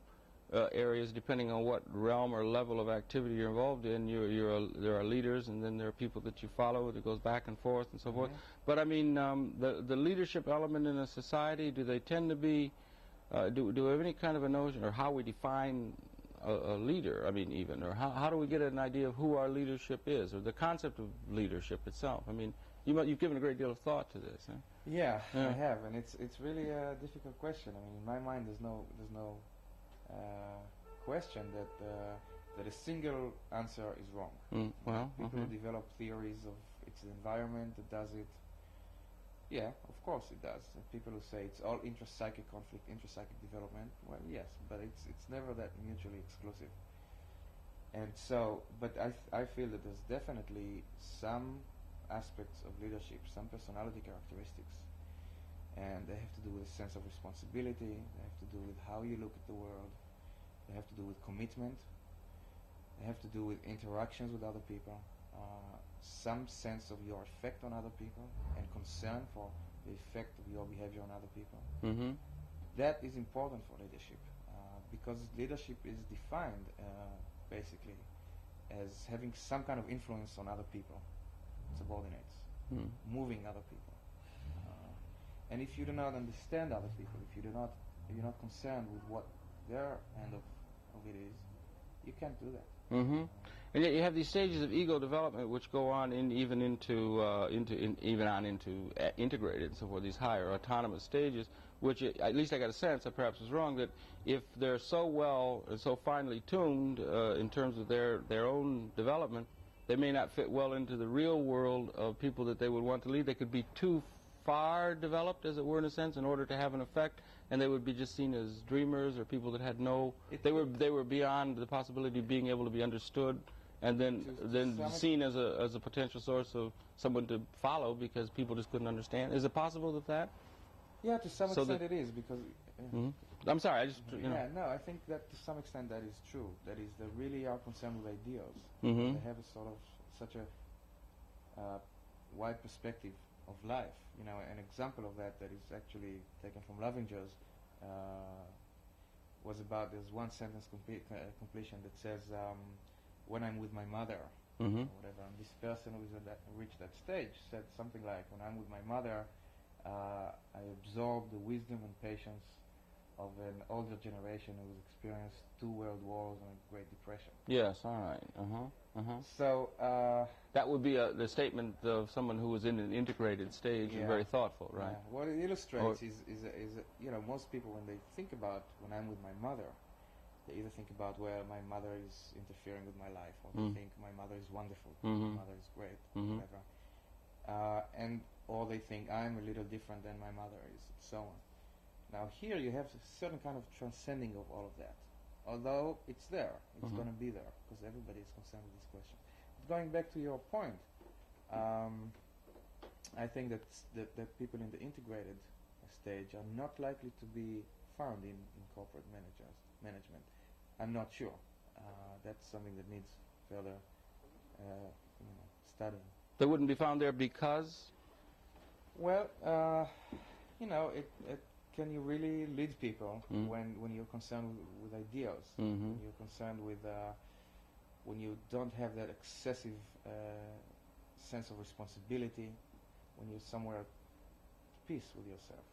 [SPEAKER 1] areas depending on what realm or level of activity you're involved in. There are leaders, and then there are people that you follow. That goes back and forth and so forth. But I mean, the leadership element in a society. Do they tend to be? Do we have any kind of a notion, or how we define a leader? I mean, even, or how do we get an idea of who our leadership is, or the concept of leadership itself? I mean, you've given a great deal of thought to this. Huh?
[SPEAKER 2] Yeah, I have, and it's really a difficult question. I mean, in my mind, there's no question that a single answer is wrong.
[SPEAKER 1] Well,
[SPEAKER 2] people develop theories of it's the environment that does it. Yeah, of course it does. And people who say it's all intrapsychic conflict, intrapsychic development, well, yes, but it's never that mutually exclusive. And so, but I feel that there's definitely some aspects of leadership, some personality characteristics, and they have to do with a sense of responsibility, they have to do with how you look at the world, they have to do with commitment, they have to do with interactions with other people, some sense of your effect on other people, and concern for the effect of your behavior on other people.
[SPEAKER 1] Mm-hmm.
[SPEAKER 2] That is important for leadership, because leadership is defined basically as having some kind of influence on other people, subordinates, moving other people. And if you do not understand other people, if you're not concerned with what their end of it is, you can't do that.
[SPEAKER 1] Mm-hmm. And yet you have these stages of ego development which go on even into integrated and so forth, these higher autonomous stages, which at least I got a sense, I perhaps was wrong, that if they're so well and so finely tuned in terms of their own development, they may not fit well into the real world of people that they would want to lead. They could be too far developed, as it were, in a sense, in order to have an effect. and they would be just seen as dreamers or people that had no, they were beyond the possibility of being able to be understood, and then seen as a potential source of someone to follow because people just couldn't understand. Is it possible that?
[SPEAKER 2] Yeah, to some extent it is, because...
[SPEAKER 1] I'm sorry, I just, you know.
[SPEAKER 2] Yeah, no, I think that to some extent that is true. That is, they really are concerned with ideals. They have a sort of, such a wide perspective of life. You know, an example of that is actually taken from Lavinger's was about, there's one sentence completion that says, when I'm with my mother, or whatever, and this person who is reached that stage said something like, when I'm with my mother, I absorb the wisdom and patience of an older generation who has experienced 2 world wars and a Great Depression.
[SPEAKER 1] Yes, all right.
[SPEAKER 2] So
[SPEAKER 1] that would be the statement of someone who was in an integrated stage and very thoughtful, right?
[SPEAKER 2] Yeah. What it illustrates is you know, most people, when they think about when I'm with my mother, they either think about, well, my mother is interfering with my life, or they think my mother is wonderful, my mother is great, whatever, or they think I'm a little different than my mother is, and so on. Now here you have a certain kind of transcending of all of that. Although it's there, it's going to be there, because everybody is concerned with this question. But going back to your point, I think that people in the integrated stage are not likely to be found in corporate management. I'm not sure. That's something that needs further studying.
[SPEAKER 1] They wouldn't be found there because?
[SPEAKER 2] Well, you know, can you really lead people when you're concerned with ideals? When you're concerned with when you don't have that excessive sense of responsibility, when you're somewhere at peace with yourself.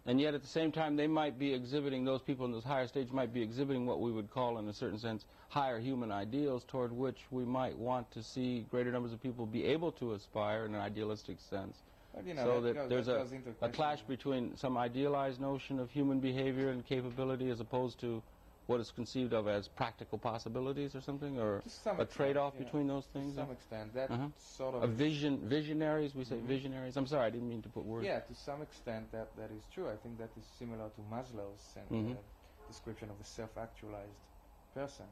[SPEAKER 1] And yet at the same time they might be exhibiting, those people in those higher stages might be exhibiting what we would call in a certain sense higher human ideals toward which we might want to see greater numbers of people be able to aspire in an idealistic sense.
[SPEAKER 2] But, you know,
[SPEAKER 1] so that there's a clash between some idealized notion of human behavior and capability as opposed to what is conceived of as practical possibilities or something, or a trade-off between those things?
[SPEAKER 2] To some extent, that sort of...
[SPEAKER 1] Visionaries, we say visionaries. I'm sorry, I didn't mean to put words.
[SPEAKER 2] Yeah, to some extent that is true. I think that is similar to Maslow's description of the self-actualized person.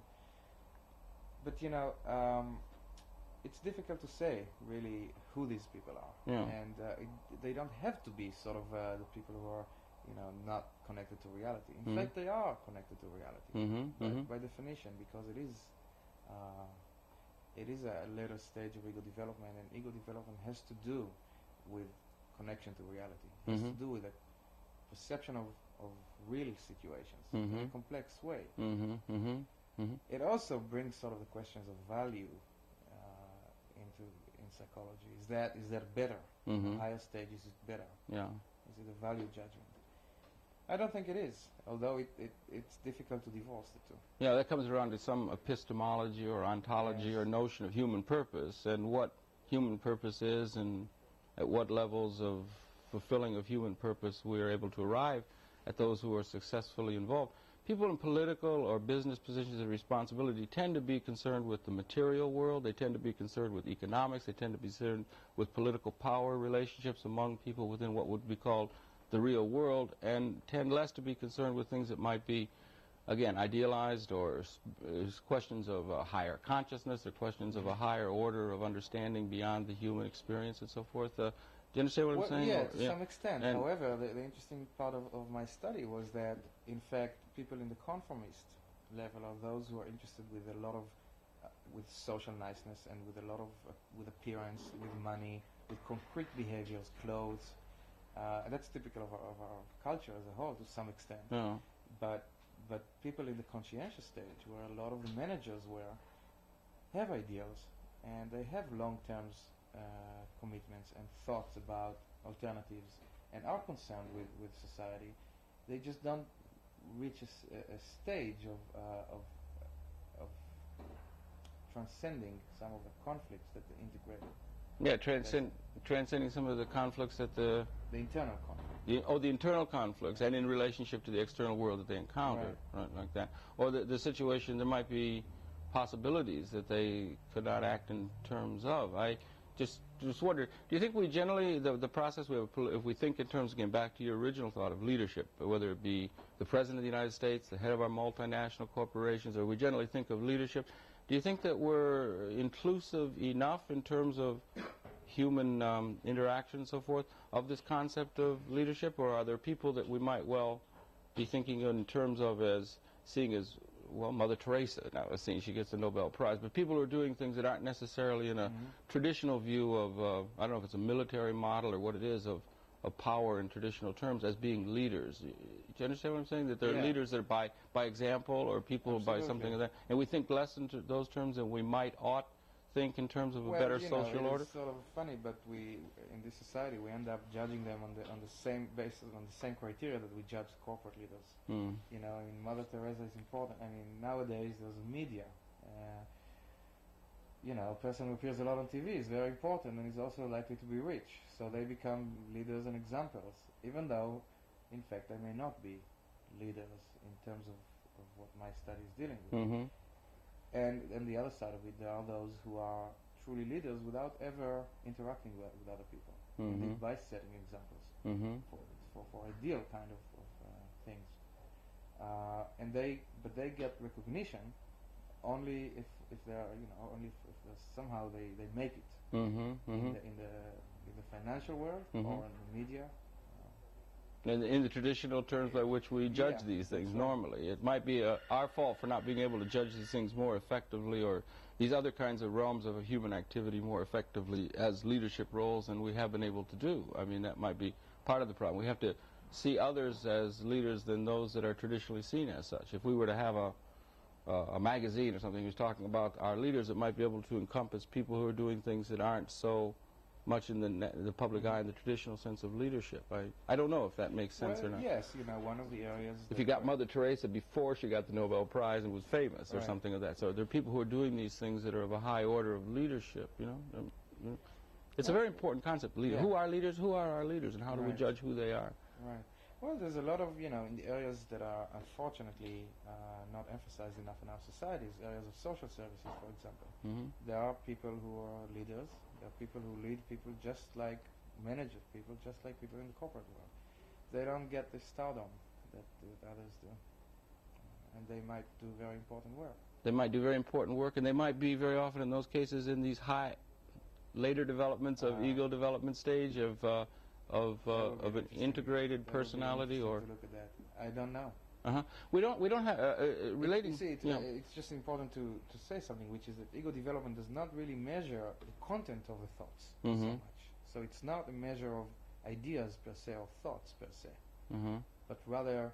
[SPEAKER 2] But, you know, it's difficult to say, really, who these people are. And they don't have to be sort of the people who are, you know, not connected to reality. In fact, they are connected to reality by definition, because it is a later stage of ego development, and ego development has to do with connection to reality. It has to do with a perception of real situations in a complex way. It also brings sort of the questions of value in psychology. Is that better? Higher stages, is it better? Is it a value judgment? I don't think it is, although it's difficult to divorce the two.
[SPEAKER 1] Yeah, that comes around to some epistemology or ontology or notion of human purpose, and what human purpose is, and at what levels of fulfilling of human purpose we are able to arrive at those who are successfully involved. People in political or business positions of responsibility tend to be concerned with the material world. They tend to be concerned with economics. They tend to be concerned with political power relationships among people within what would be called the real world, and tend less to be concerned with things that might be, again, idealized, or questions of a higher consciousness, or questions of a higher order of understanding beyond the human experience and so forth. Do you understand what I'm saying?
[SPEAKER 2] Yeah, to some extent. However, the interesting part of my study was that, in fact, people in the conformist level are those who are interested with a lot of, with social niceness, and with a lot of, with appearance, with money, with concrete behaviors, clothes. And that's typical of our culture as a whole, to some extent. But people in the conscientious stage, where a lot of the managers have ideals, and they have long-term commitments and thoughts about alternatives, and are concerned with society, they just don't reach a stage of transcending some of the conflicts that they integrated.
[SPEAKER 1] Yeah, transcending some of the conflicts that the
[SPEAKER 2] internal conflicts.
[SPEAKER 1] The internal conflicts, and in relationship to the external world that they encounter, right, like that. Or the situation, there might be possibilities that they could not act in terms of. just wonder, do you think we generally, the process we have, if we think in terms, again, back to your original thought of leadership, whether it be the President of the United States, the head of our multinational corporations, or we generally think of leadership, do you think that we're inclusive enough in terms of human interaction and so forth of this concept of leadership, or are there people that we might well be thinking in terms of as seeing as, well, Mother Teresa now is seeing she gets the Nobel Prize, but people who are doing things that aren't necessarily in a traditional view of, I don't know if it's a military model or what it is, of power in traditional terms as being leaders. Do you understand what I'm saying? That there are leaders that are by example, or people by something like that, and we think less in those terms than we ought think in terms of a better social order?
[SPEAKER 2] It's sort of funny, but we, in this society, we end up judging them on the same basis, on the same criteria that we judge corporate leaders. You know, I mean, Mother Teresa is important. I mean, nowadays there's media. You know, a person who appears a lot on TV is very important and is also likely to be rich. So they become leaders and examples, even though, in fact, they may not be leaders in terms of what my study is dealing with. And the other side of it, there are those who are truly leaders without ever interacting with other people, by setting examples for ideal kind of things. But they get recognition only if they're, you know, only if somehow they make it in the financial world or in the media.
[SPEAKER 1] In the traditional terms by which we judge these things normally. It might be our fault for not being able to judge these things more effectively, or these other kinds of realms of human activity more effectively as leadership roles than we have been able to do. I mean, that might be part of the problem. We have to see others as leaders than those that are traditionally seen as such. If we were to have a magazine or something who's talking about our leaders, it might be able to encompass people who are doing things that aren't so much in the public eye in the traditional sense of leadership. I don't know if that makes sense or not.
[SPEAKER 2] Yes, you know, one of the areas...
[SPEAKER 1] If you got Mother Teresa before she got the Nobel Prize and was famous or something of that. So there are people who are doing these things that are of a high order of leadership, you know. It's a very important concept, leader. Who are leaders? Who are our leaders? And how do we judge who they are?
[SPEAKER 2] Right. Well, there's a lot of, you know, in the areas that are unfortunately not emphasized enough in our societies, areas of social services, for example. There are people who are leaders. There are people who lead people just like managers, people just like people in the corporate world. They don't get the stardom that others do. And they might do very important work.
[SPEAKER 1] They might do very important work, and they might be very often in those cases in these later developments of ego development stage of an integrated personality, or
[SPEAKER 2] to look at that. I don't know.
[SPEAKER 1] We don't have relating.
[SPEAKER 2] You see, it's just important to say something, which is that ego development does not really measure the content of the thoughts so much. So it's not a measure of ideas per se or thoughts per se, but rather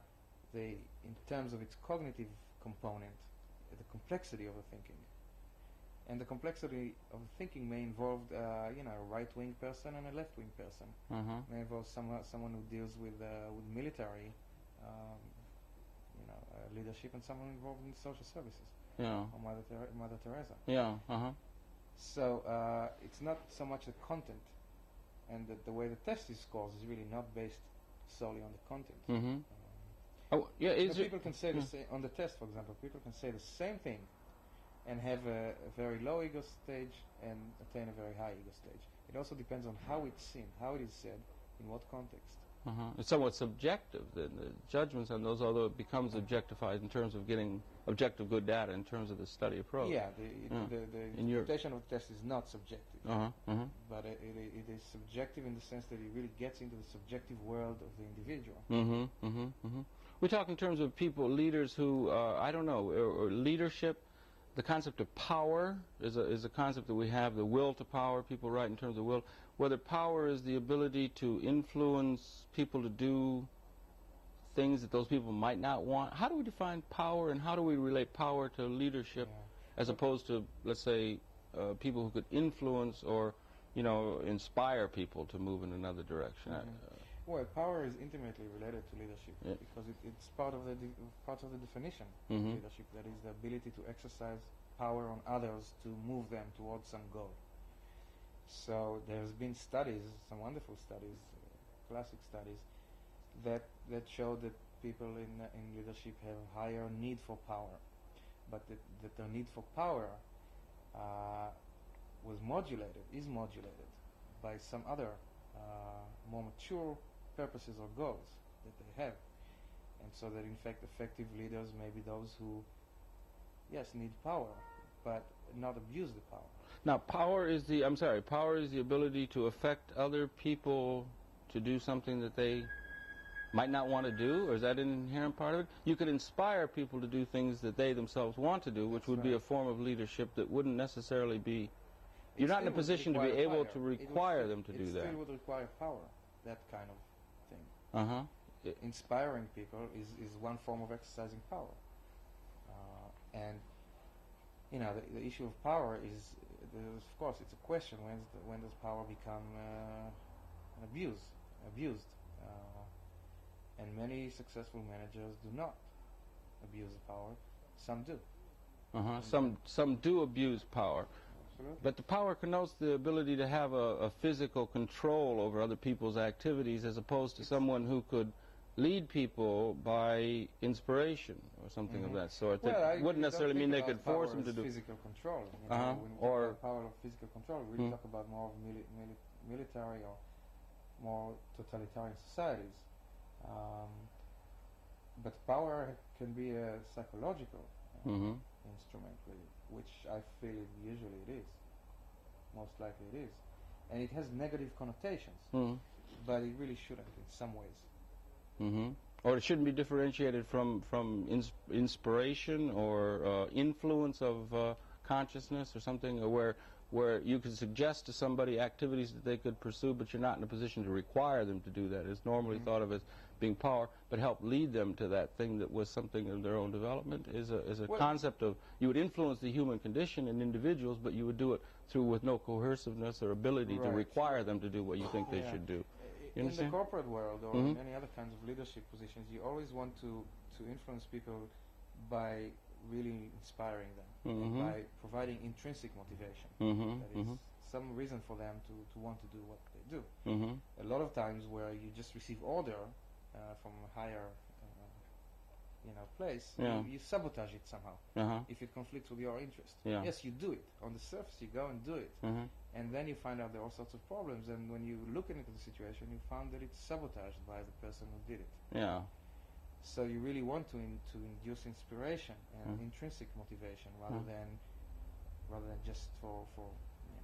[SPEAKER 2] in terms of its cognitive component, the complexity of the thinking. And the complexity of thinking may involve, you know, a right-wing person and a left-wing person. May involve someone who deals with military, you know, leadership, and someone involved in social services. Or Mother Teresa. So it's not so much the content, and the way the test is scored is really not based solely on the content. People can say the same on the test, for example. People can say the same thing and have a very low ego stage and attain a very high ego stage. It also depends on how it's seen, how it is said, in what context.
[SPEAKER 1] It's somewhat subjective, the judgments on those, although it becomes objectified in terms of getting objective good data in terms of the study approach.
[SPEAKER 2] The interpretation of the test is not subjective, but it is subjective in the sense that it really gets into the subjective world of the individual.
[SPEAKER 1] We talk in terms of people, leaders who, I don't know, or leadership. The concept of power is a concept that we have, the will to power. People write in terms of will. Whether power is the ability to influence people to do things that those people might not want. How do we define power, and how do we relate power to leadership as opposed to, let's say, people who could influence or, you know, inspire people to move in another direction?
[SPEAKER 2] Well, power is intimately related to leadership because it's part of the definition of leadership. That is the ability to exercise power on others to move them towards some goal. So there's been studies, some wonderful studies, classic studies, that show that people in leadership have higher need for power, but that their need for power was modulated, is modulated by some other more mature purposes or goals that they have. And so that in fact effective leaders may be those who, yes, need power, but not abuse the power.
[SPEAKER 1] Now, power is the ability to affect other people to do something that they might not want to do, or is that an inherent part of it? You could inspire people to do things that they themselves want to do, which would be a form of leadership that wouldn't necessarily be... You're not in a position to be able to require them to do that.
[SPEAKER 2] It still would require power, that kind of thing. Inspiring people is one form of exercising power. And, you know, the issue of power is, of course, it's a question. When does power become abused? And many successful managers do not abuse the power. Some do.
[SPEAKER 1] Some do abuse power.
[SPEAKER 2] Absolutely.
[SPEAKER 1] But the power connotes the ability to have a physical control over other people's activities, as opposed to someone who could lead people by inspiration or something of that sort.
[SPEAKER 2] Well,
[SPEAKER 1] that wouldn't necessarily mean they could force them to do.
[SPEAKER 2] Physical control. You know, when we talk about power of physical control, we really talk about more of military or more totalitarian societies. But power can be a psychological instrument, really, which I feel usually it is. Most likely it is. And it has negative connotations, but it really shouldn't in some ways.
[SPEAKER 1] Or it shouldn't be differentiated from inspiration or influence of consciousness or something, or where you could suggest to somebody activities that they could pursue, but you're not in a position to require them to do that. It's normally thought of as being power, but help lead them to that thing that was something of their own development is a concept of, you would influence the human condition in individuals, but you would do it through with no coerciveness or ability to require them to do what you think they should do.
[SPEAKER 2] In the corporate world or in any other kinds of leadership positions, you always want to influence people by really inspiring them, by providing intrinsic motivation. That is some reason for them to want to do what they do. A lot of times where you just receive order from a higher place, you sabotage it somehow if it conflicts with your interest. Yes, you do it. On the surface, you go and do it. And then you find out there are all sorts of problems, and when you look into the situation, you found that it's sabotaged by the person who did it. So you really want to induce inspiration and intrinsic motivation rather than just for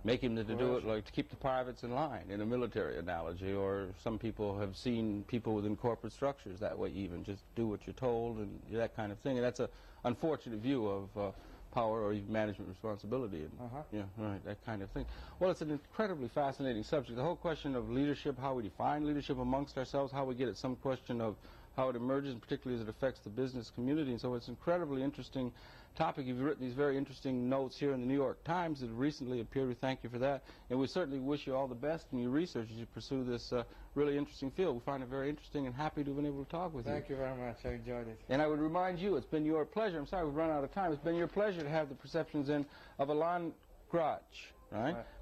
[SPEAKER 1] make him to do it, like to keep the privates in line in a military analogy, or some people have seen people within corporate structures that way, even just do what you're told and that kind of thing. And that's an unfortunate view of power or even management responsibility, and that kind of thing. Well, it's an incredibly fascinating subject. The whole question of leadership, how we define leadership amongst ourselves, how we get at some question of how it emerges, particularly as it affects the business community. And so it's an incredibly interesting topic. You've written these very interesting notes here in the New York Times that have recently appeared. We thank you for that. And we certainly wish you all the best in your research as you pursue this really interesting field. We find it very interesting and happy to have been able to talk with you.
[SPEAKER 2] Thank you very much. I enjoyed it.
[SPEAKER 1] And I would remind you, it's been your pleasure. I'm sorry we've run out of time. It's been your pleasure to have the perceptions in of Alon Gratch.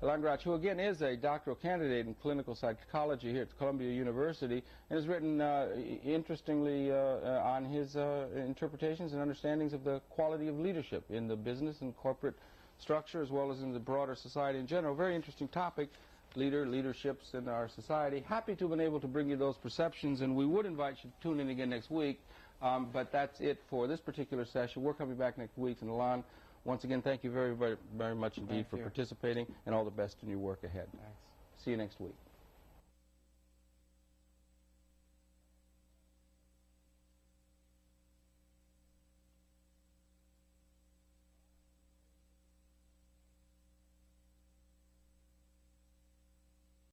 [SPEAKER 1] Alon Gratch, who again is a doctoral candidate in clinical psychology here at Columbia University, and has written interestingly on his interpretations and understandings of the quality of leadership in the business and corporate structure, as well as in the broader society in general. Very interesting topic, leaderships in our society. Happy to have been able to bring you those perceptions, and we would invite you to tune in again next week, but that's it for this particular session. We're coming back next week, and Alon, once again, thank you very, very, very much indeed for participating, and all the best in your work ahead.
[SPEAKER 2] Thanks.
[SPEAKER 1] See you next week.